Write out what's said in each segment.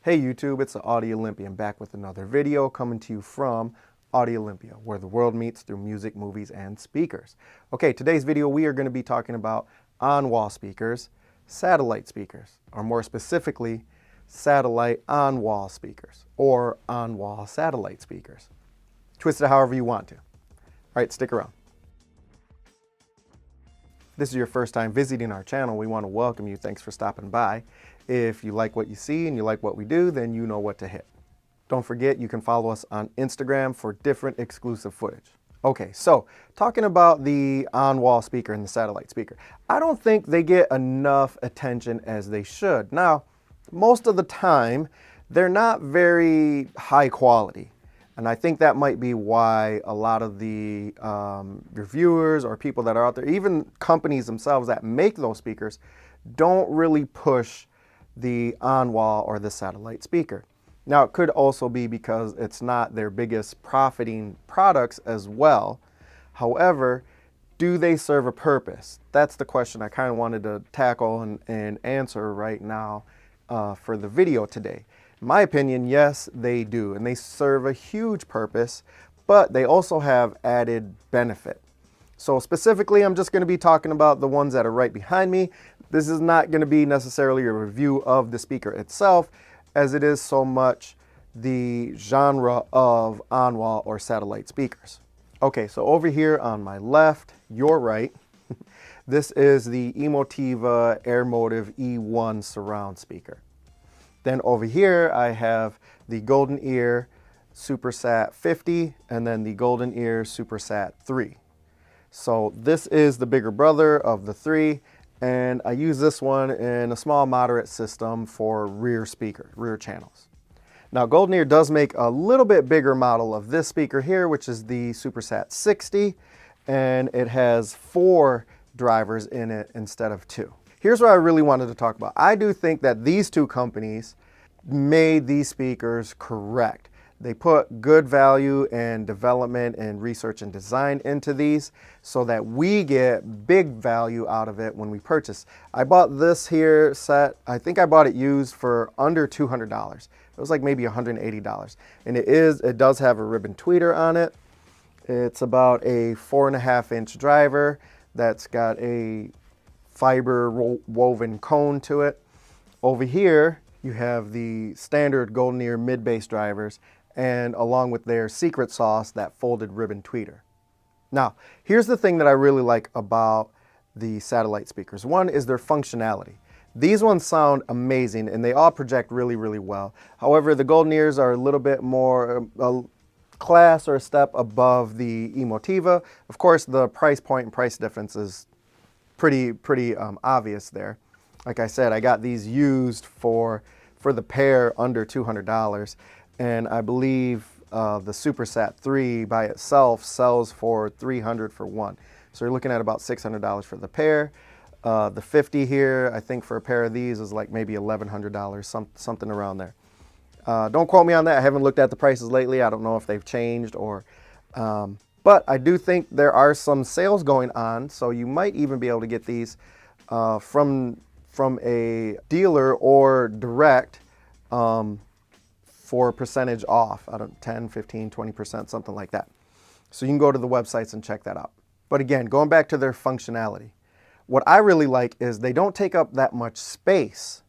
Hey YouTube, it's the Audio Olympian back with another video coming to you from Audio Olympia, where the world meets through music, movies, and speakers. Okay, today's video we are going to be talking about on-wall speakers, satellite speakers, or more specifically, satellite on-wall speakers, or on-wall satellite speakers. Twist it however you want to. All right, stick around. If this is your first time visiting our channel, we want to welcome you. Thanks for stopping by. If you like what you see and you like what we do, then you know what to hit. Don't forget, you can follow us on Instagram for different exclusive footage. Okay, so talking about the on-wall speaker and the satellite speaker, I don't think they get enough attention as they should. Now, most of the time, they're not very high quality. And I think that might be why a lot of the reviewers or people that are out there, even companies themselves that make those speakers, don't really push the on-wall or the satellite speaker. Now, it could also be because it's not their biggest profiting products as well. However, do they serve a purpose? That's the question I kind of wanted to tackle and answer right now for the video today. In my opinion, yes, they do, and they serve a huge purpose, but they also have added benefit. So specifically, I'm just going to be talking about the ones that are right behind me. This is not going to be necessarily a review of the speaker itself, as it is so much the genre of on-wall or satellite speakers. Okay, so over here on my left, your right, this is the Emotiva Airmotive E1 surround speaker. Then over here, I have the Goldenear SuperSat 50 and then the Goldenear SuperSat 3. So this is the bigger brother of the three, and I use this one in a small moderate system for rear channels. Now Goldenear does make a little bit bigger model of this speaker here, which is the SuperSat 60, and it has 4 drivers in it instead of 2. Here's what I really wanted to talk about. I do think that these two companies made these speakers correct. They put good value and development and research and design into these so that we get big value out of it when we purchase. I bought this here set, I think I bought it used for under $200. It was like maybe $180. And it does have a ribbon tweeter on it. It's about a 4.5 inch driver that's got a fiber woven cone to it. Over here, you have the standard Goldenear mid-bass drivers, and along with their secret sauce, that folded ribbon tweeter. Now, here's the thing that I really like about the satellite speakers. One is their functionality. These ones sound amazing, and they all project really, really well. However, the Goldenears are a little bit more a class or a step above the Emotiva. Of course, the price point and price difference is pretty obvious there. Like I said, I got these used for the pair under $200, and I believe the SuperSat 3 by itself sells for $300 for one. So you're looking at about $600 for the pair. The 50 here, I think for a pair of these is like maybe $1,100, something around there. Don't quote me on that. I haven't looked at the prices lately. I don't know if they've changed or... but I do think there are some sales going on, so you might even be able to get these from a dealer or direct for a percentage off. I don't 10, 15, 20%, something like that. So you can go to the websites and check that out. But again, going back to their functionality, what I really like is they don't take up that much space.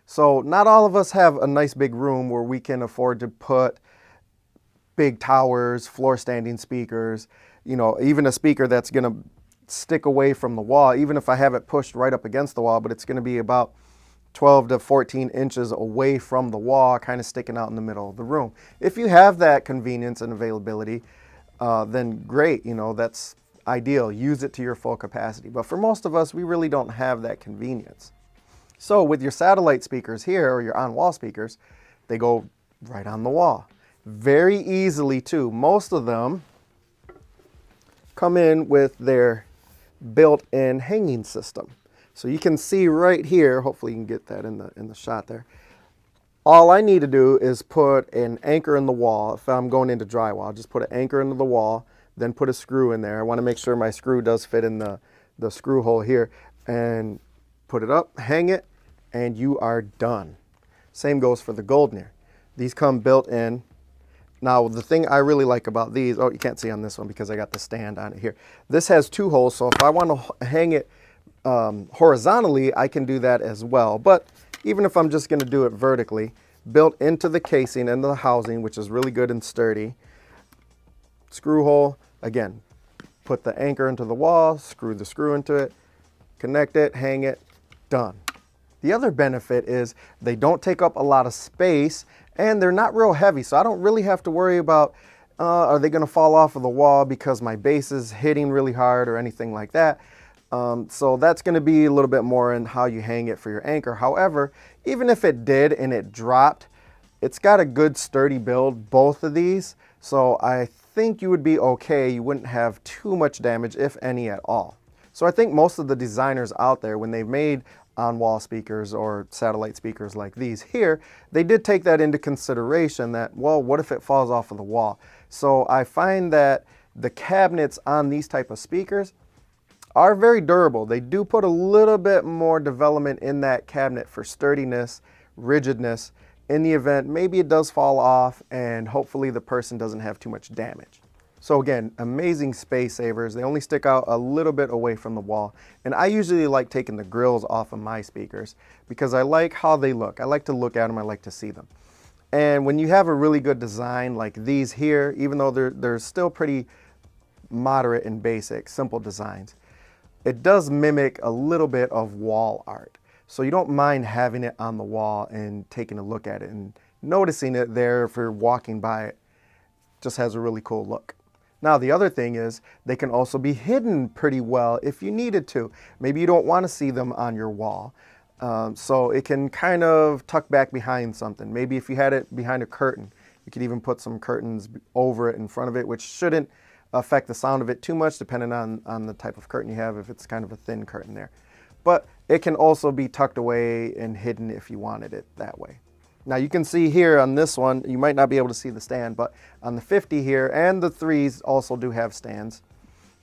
So not all of us have a nice big room where we can afford to put big towers, floor standing speakers, you know, even a speaker that's going to stick away from the wall, even if I have it pushed right up against the wall, but it's going to be about 12 to 14 inches away from the wall, kind of sticking out in the middle of the room. If you have that convenience and availability, then great, you know, that's ideal. Use it to your full capacity. But for most of us, we really don't have that convenience. So with your satellite speakers here, or your on-wall speakers, they go right on the wall. Very easily too. Most of them come in with their built-in hanging system. So you can see right here, hopefully you can get that in the shot there. All I need to do is put an anchor in the wall. If I'm going into drywall, just put an anchor into the wall, then put a screw in there. I want to make sure my screw does fit in the screw hole here, and put it up, hang it, and you are done. Same goes for the Goldenear. These come built in. Now, the thing I really like about these, oh, you can't see on this one because I got the stand on it here. This has 2 holes, so if I want to hang it horizontally, I can do that as well. But even if I'm just going to do it vertically, built into the casing and the housing, which is really good and sturdy. Screw hole, again, put the anchor into the wall, screw the screw into it, connect it, hang it, done. The other benefit is they don't take up a lot of space and they're not real heavy, so I don't really have to worry about are they going to fall off of the wall because my base is hitting really hard or anything like that. So that's going to be a little bit more in how you hang it for your anchor. However, even if it did and it dropped, it's got a good sturdy build, both of these. So I think you would be okay. You wouldn't have too much damage, if any at all. So I think most of the designers out there, when they've made on-wall speakers or satellite speakers like these here, they did take that into consideration that, well, what if it falls off of the wall? So I find that the cabinets on these type of speakers are very durable. They do put a little bit more development in that cabinet for sturdiness, rigidness, in the event maybe it does fall off and hopefully the person doesn't have too much damage. So again, amazing space savers. They only stick out a little bit away from the wall. And I usually like taking the grills off of my speakers because I like how they look. I like to look at them, I like to see them. And when you have a really good design like these here, even though they're still pretty moderate and basic, simple designs, it does mimic a little bit of wall art. So you don't mind having it on the wall and taking a look at it and noticing it there if you're walking by it. Just has a really cool look. Now the other thing is they can also be hidden pretty well if you needed to. Maybe you don't want to see them on your wall. So it can kind of tuck back behind something. Maybe if you had it behind a curtain, you could even put some curtains over it in front of it, which shouldn't affect the sound of it too much depending on the type of curtain you have, if it's kind of a thin curtain there. But it can also be tucked away and hidden if you wanted it that way. Now you can see here on this one, you might not be able to see the stand, but on the 50 here and the 3s also do have stands.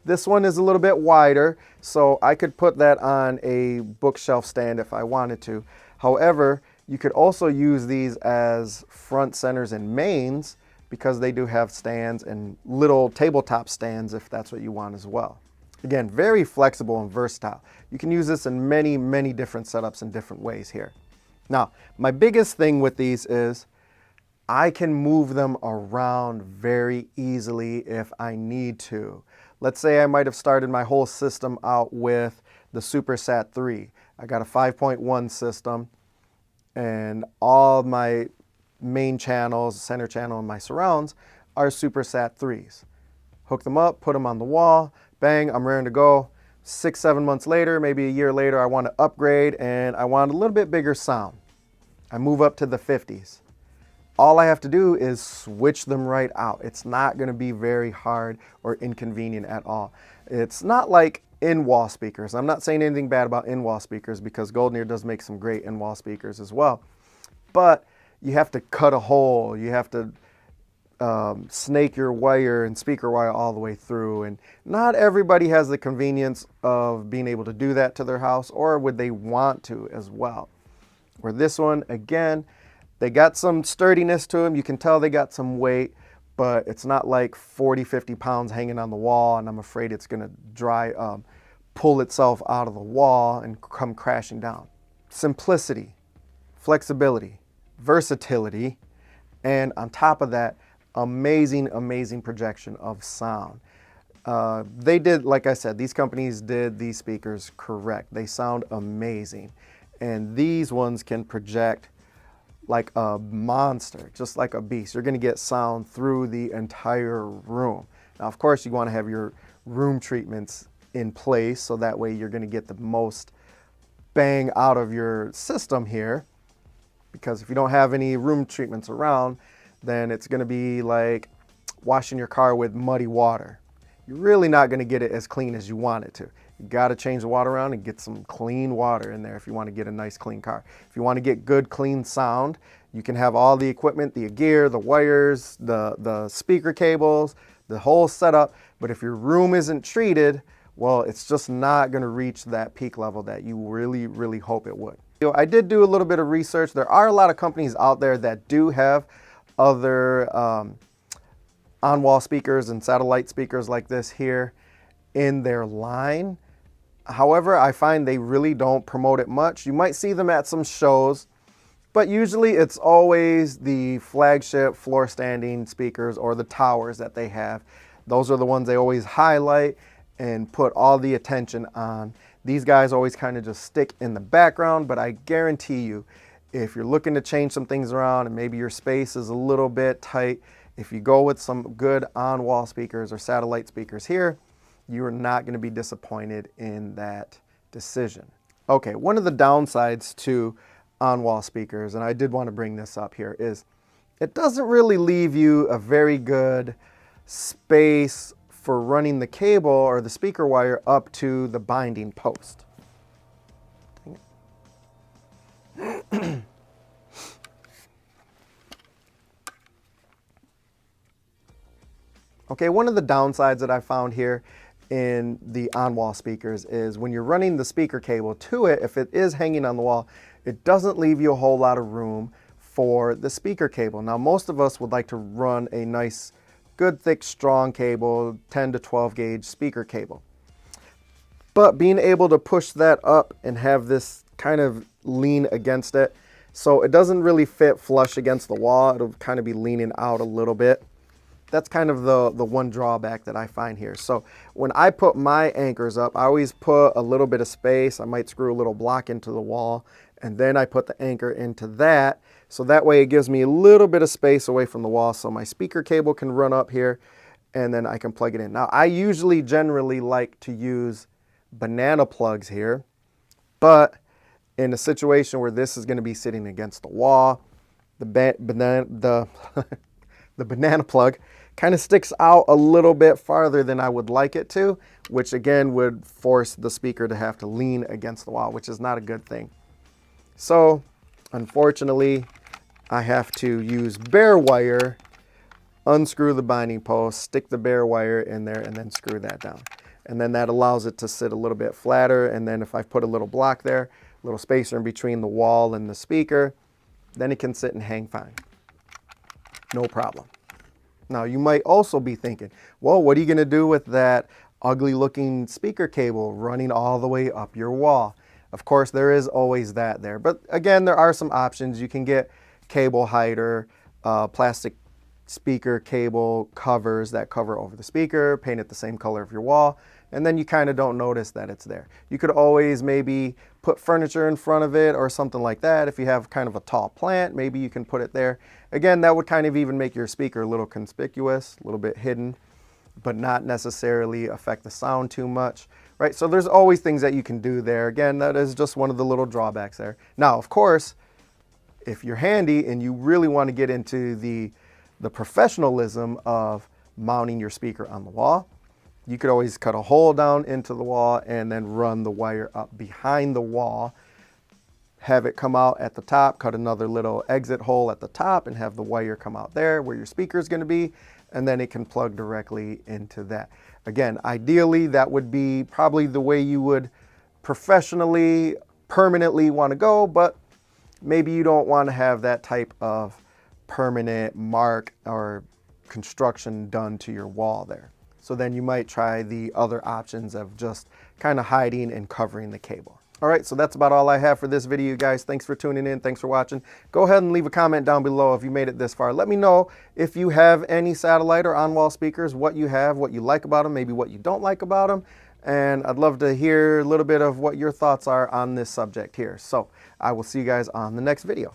This one is a little bit wider, so I could put that on a bookshelf stand if I wanted to. However, you could also use these as front centers and mains because they do have stands and little tabletop stands if that's what you want as well. Again, very flexible and versatile. You can use this in many, many different setups in different ways here. Now, my biggest thing with these is I can move them around very easily if I need to. Let's say I might have started my whole system out with the SuperSat 3. I got a 5.1 system and all my main channels, center channel and my surrounds are SuperSat 3s. Hook them up, put them on the wall, bang, I'm ready to go. 6-7 months later, maybe a year later, I want to upgrade and I want a little bit bigger sound. I move up to the 50s. All I have to do is switch them right out. It's not going to be very hard or inconvenient at all. It's not like in-wall speakers. I'm not saying anything bad about in-wall speakers because Goldenear does make some great in-wall speakers as well. But you have to cut a hole. You have to snake your wire and speaker wire all the way through, and not everybody has the convenience of being able to do that to their house, or would they want to as well. Where this one, again, they got some sturdiness to them. You can tell they got some weight, but it's not like 40-50 pounds hanging on the wall and I'm afraid it's going to pull itself out of the wall and come crashing down. Simplicity, flexibility, versatility, and on top of that, amazing, amazing projection of sound. They did, like I said, these companies did these speakers correct. They sound amazing. And these ones can project like a monster, just like a beast. You're gonna get sound through the entire room. Now, of course, you wanna have your room treatments in place so that way you're gonna get the most bang out of your system here. Because if you don't have any room treatments around, then it's going to be like washing your car with muddy water. You're really not going to get it as clean as you want it to. You got to change the water around and get some clean water in there if you want to get a nice clean car. If you want to get good clean sound, you can have all the equipment, the gear, the wires, the speaker cables, the whole setup. But if your room isn't treated, well, it's just not going to reach that peak level that you really, really hope it would. I did do a little bit of research. There are a lot of companies out there that do have other on-wall speakers and satellite speakers like this here in their line. However, I find they really don't promote it much. You might see them at some shows, but usually it's always the flagship floor standing speakers or the towers that they have. Those are the ones they always highlight and put all the attention on. These guys always kind of just stick in the background, but I guarantee you, if you're looking to change some things around and maybe your space is a little bit tight, if you go with some good on-wall speakers or satellite speakers here, you are not going to be disappointed in that decision. Okay, one of the downsides to on-wall speakers, and I did want to bring this up here, is it doesn't really leave you a very good space for running the cable or the speaker wire up to the binding post. Okay, one of the downsides that I found here in the on-wall speakers is when you're running the speaker cable to it, if it is hanging on the wall, it doesn't leave you a whole lot of room for the speaker cable. Now, most of us would like to run a nice, good, thick, strong cable, 10 to 12 gauge speaker cable. But being able to push that up and have this kind of lean against it, so it doesn't really fit flush against the wall, it'll kind of be leaning out a little bit. That's kind of the one drawback that I find here. So when I put my anchors up, I always put a little bit of space. I might screw a little block into the wall, and then I put the anchor into that. So that way it gives me a little bit of space away from the wall so my speaker cable can run up here, and then I can plug it in. Now, I usually generally like to use banana plugs here, but in a situation where this is going to be sitting against the wall, the banana plug kind of sticks out a little bit farther than I would like it to, which again would force the speaker to have to lean against the wall, which is not a good thing. So unfortunately, I have to use bare wire, unscrew the binding post, stick the bare wire in there, and then screw that down. And then that allows it to sit a little bit flatter. And then if I put a little block there, a little spacer in between the wall and the speaker, then it can sit and hang fine. No problem. Now, you might also be thinking, well, what are you going to do with that ugly looking speaker cable running all the way up your wall? Of course, there is always that there. But again, there are some options. You can get cable hider, plastic speaker cable covers that cover over the speaker, paint it the same color of your wall, and then you kind of don't notice that it's there. You could always maybe put furniture in front of it or something like that. If you have kind of a tall plant, maybe you can put it there. Again, that would kind of even make your speaker a little conspicuous, a little bit hidden, but not necessarily affect the sound too much, right? So there's always things that you can do there. Again, that is just one of the little drawbacks there. Now, of course, if you're handy and you really want to get into the professionalism of mounting your speaker on the wall, you could always cut a hole down into the wall and then run the wire up behind the wall, have it come out at the top, cut another little exit hole at the top and have the wire come out there where your speaker is going to be, and then it can plug directly into that. Again, ideally, that would be probably the way you would professionally, permanently want to go, but maybe you don't want to have that type of permanent mark or construction done to your wall there. So then you might try the other options of just kind of hiding and covering the cable. All right, so that's about all I have for this video, guys. Thanks for tuning in. Thanks for watching. Go ahead and leave a comment down below if you made it this far. Let me know if you have any satellite or on-wall speakers, what you have, what you like about them, maybe what you don't like about them. And I'd love to hear a little bit of what your thoughts are on this subject here. So I will see you guys on the next video.